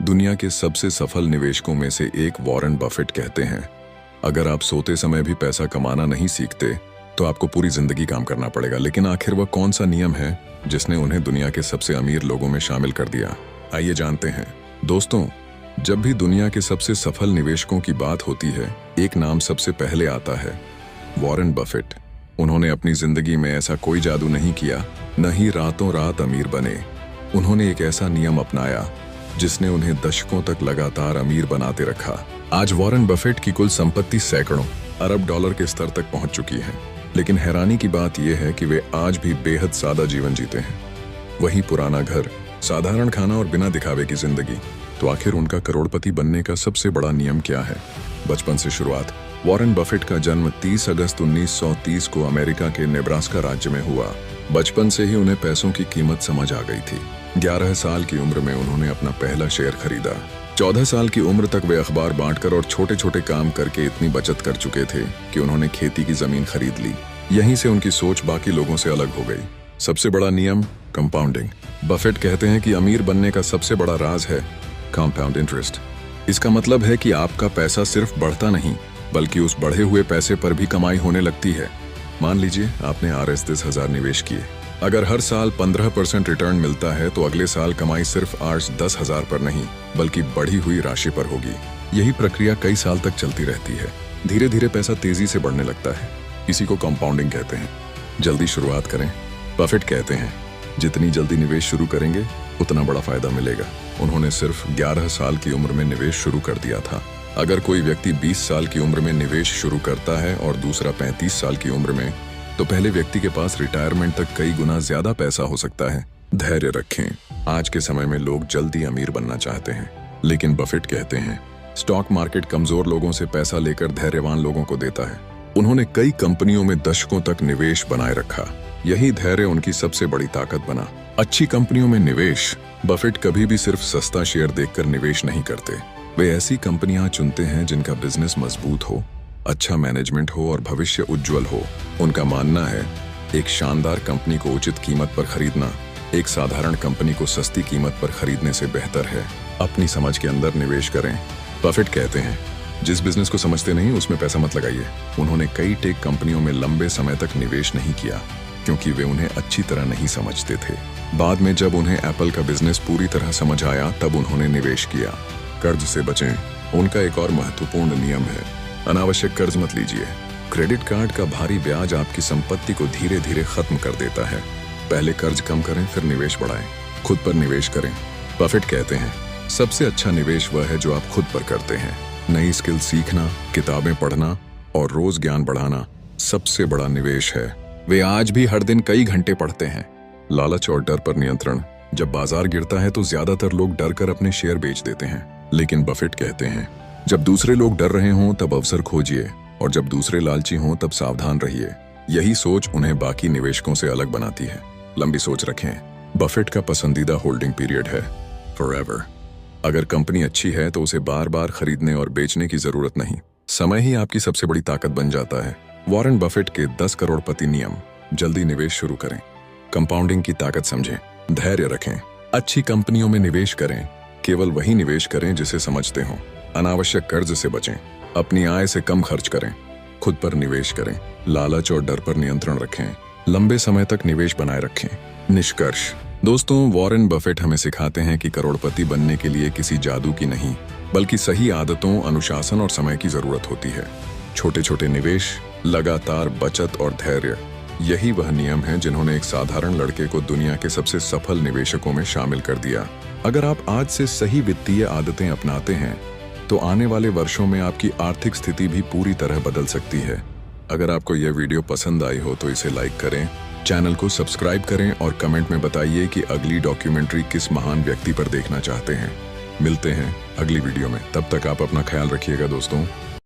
दुनिया के सबसे सफल निवेशकों में से एक वॉरेन बफेट कहते हैं, अगर आप सोते समय भी पैसा कमाना नहीं सीखते तो आपको पूरी जिंदगी काम करना पड़ेगा। लेकिन आखिर वह कौन सा नियम है जिसने उन्हें दुनिया के सबसे अमीर लोगों में शामिल कर दिया? आइए जानते हैं। दोस्तों, जब भी दुनिया के सबसे सफल निवेशकों की बात होती है, एक नाम सबसे पहले आता है, वॉरेन बफेट। उन्होंने अपनी जिंदगी में ऐसा कोई जादू नहीं किया, न ही रातों रात अमीर बने। उन्होंने एक ऐसा नियम अपनाया जिसने उन्हें दशकों तक लगातार अमीर बनाते रखा। आज वॉरेन बफेट की कुल संपत्ति सैकड़ों अरब डॉलर के स्तर तक पहुंच चुकी है। लेकिन हैरानी की बात यह है कि वे आज भी बेहद सादा जीवन जीते हैं। वही पुराना घर, साधारण खाना और बिना दिखावे की जिंदगी। तो आखिर उनका करोड़पति बनने का सबसे बड़ा नियम क्या है? बचपन से शुरुआत। वॉरेन बफेट का जन्म 30 अगस्त 1930 को अमेरिका के नेब्रास्का राज्य में हुआ। बचपन से ही उन्हें पैसों की कीमत समझ आ गई थी। 11 साल की उम्र में उन्होंने अपना पहला शेयर खरीदा। 14 साल की उम्र तक वे अखबार बांटकर और छोटे छोटे काम करके इतनी बचत कर चुके थे कि उन्होंने खेती की जमीन खरीद ली। यहीं से उनकी सोच बाकी लोगों से अलग हो गई। सबसे बड़ा नियम, कंपाउंडिंग। बफेट कहते हैं कि अमीर बनने का सबसे बड़ा राज है कंपाउंड इंटरेस्ट। इसका मतलब है कि आपका पैसा सिर्फ बढ़ता नहीं, बल्कि उस बढ़े हुए पैसे पर भी कमाई होने लगती है। मान लीजिए आपने RS 10,000 निवेश किए। अगर हर साल 15% रिटर्न मिलता है तो अगले साल कमाई सिर्फ RS 10,000 पर नहीं, बल्कि बढ़ी हुई राशि पर होगी। यही प्रक्रिया कई साल तक चलती रहती है। धीरे धीरे पैसा तेजी से बढ़ने लगता है। इसी को कंपाउंडिंग कहते हैं। जल्दी शुरुआत करें। बफेट कहते हैं, जितनी जल्दी निवेश शुरू करेंगे उतना बड़ा फायदा मिलेगा। उन्होंने सिर्फ 11 साल की उम्र में निवेश शुरू कर दिया था। अगर कोई व्यक्ति 20 साल की उम्र में निवेश शुरू करता है और दूसरा 35 साल की उम्र में, तो पहले व्यक्ति के पास रिटायरमेंट तक कई गुना ज्यादा पैसा हो सकता है। धैर्य रखें। आज के समय में लोग जल्दी अमीर बनना चाहते हैं, लेकिन बफेट कहते हैं, स्टॉक मार्केट कमजोर लोगों से पैसा लेकर धैर्यवान लोगों को देता है। उन्होंने कई कंपनियों में दशकों तक निवेश बनाए रखा। यही धैर्य उनकी सबसे बड़ी ताकत बना। अच्छी कंपनियों में निवेश। बफेट कभी भी सिर्फ सस्ता शेयर देखकर निवेश नहीं करते। वे ऐसी कंपनियां चुनते हैं जिनका बिजनेस मजबूत हो, अच्छा मैनेजमेंट हो और भविष्य उज्जवल हो। उनका मानना है, एक शानदार कंपनी को उचित कीमत पर खरीदना एक साधारण कंपनी को सस्ती कीमत पर खरीदने से बेहतर है। अपनी समझ के अंदर निवेश करें। बफेट कहते हैं, जिस बिजनेस को समझते नहीं उसमें पैसा मत लगाइए। उन्होंने कई टेक कंपनियों में लंबे समय तक निवेश नहीं किया क्योंकि वे उन्हें अच्छी तरह नहीं समझते थे। बाद में जब उन्हें एप्पल का बिजनेस पूरी तरह समझ आया, तब उन्होंने निवेश किया। कर्ज से बचें। उनका एक और महत्वपूर्ण नियम है, अनावश्यक कर्ज मत लीजिए। क्रेडिट कार्ड का भारी ब्याज आपकी संपत्ति को धीरे धीरे खत्म कर देता है। पहले कर्ज कम करें, फिर निवेश बढ़ाएं। खुद पर निवेश करें। बफेट कहते हैं, सबसे अच्छा निवेश वह है जो आप खुद पर करते हैं। नई स्किल सीखना, किताबें पढ़ना और रोज ज्ञान बढ़ाना सबसे बड़ा निवेश है। वे आज भी हर दिन कई घंटे पढ़ते हैं। लालच और डर पर नियंत्रण। जब बाजार गिरता है तो ज्यादातर लोग डर कर अपने शेयर बेच देते हैं, लेकिन बफेट कहते हैं, जब दूसरे लोग डर रहे हों तब अवसर खोजिए, और जब दूसरे लालची हों तब सावधान रहिए। यही सोच उन्हें बाकी निवेशकों से अलग बनाती है। लंबी सोच रखें। बफेट का पसंदीदा होल्डिंग पीरियड है फॉरएवर। अगर कंपनी अच्छी है तो उसे बार बार खरीदने और बेचने की जरूरत नहीं। समय ही आपकी सबसे बड़ी ताकत बन जाता है। वॉरेन बफेट के 10 करोड़पति नियम। जल्दी निवेश शुरू करें। कंपाउंडिंग की ताकत समझें। धैर्य रखें। अच्छी कंपनियों में निवेश करें। केवल वही निवेश करें जिसे समझते हो। अनावश्यक कर्ज से बचें। अपनी आय से कम खर्च करें। खुद पर निवेश करें। लालच और डर पर नियंत्रण रखें। लंबे समय तक निवेश बनाए रखें। निष्कर्ष। दोस्तों, वॉरेन बफेट हमें सिखाते हैं कि करोड़पति बनने के लिए किसी जादू की नहीं, बल्कि सही आदतों, अनुशासन और समय की जरूरत होती है। छोटे छोटे निवेश, लगातार बचत और धैर्य, यही वह नियम हैं जिन्होंने एक साधारण लड़के को दुनिया के सबसे सफल निवेशकों में शामिल कर दिया। अगर आप आज से सही वित्तीय आदतें अपनाते हैं तो आने वाले वर्षों में आपकी आर्थिक स्थिति भी पूरी तरह बदल सकती है। अगर आपको यह वीडियो पसंद आई हो तो इसे लाइक करें, चैनल को सब्सक्राइब करें और कमेंट में बताइए कि अगली डॉक्यूमेंट्री किस महान व्यक्ति पर देखना चाहते हैं। मिलते हैं अगली वीडियो में। तब तक आप अपना ख्याल रखिएगा दोस्तों।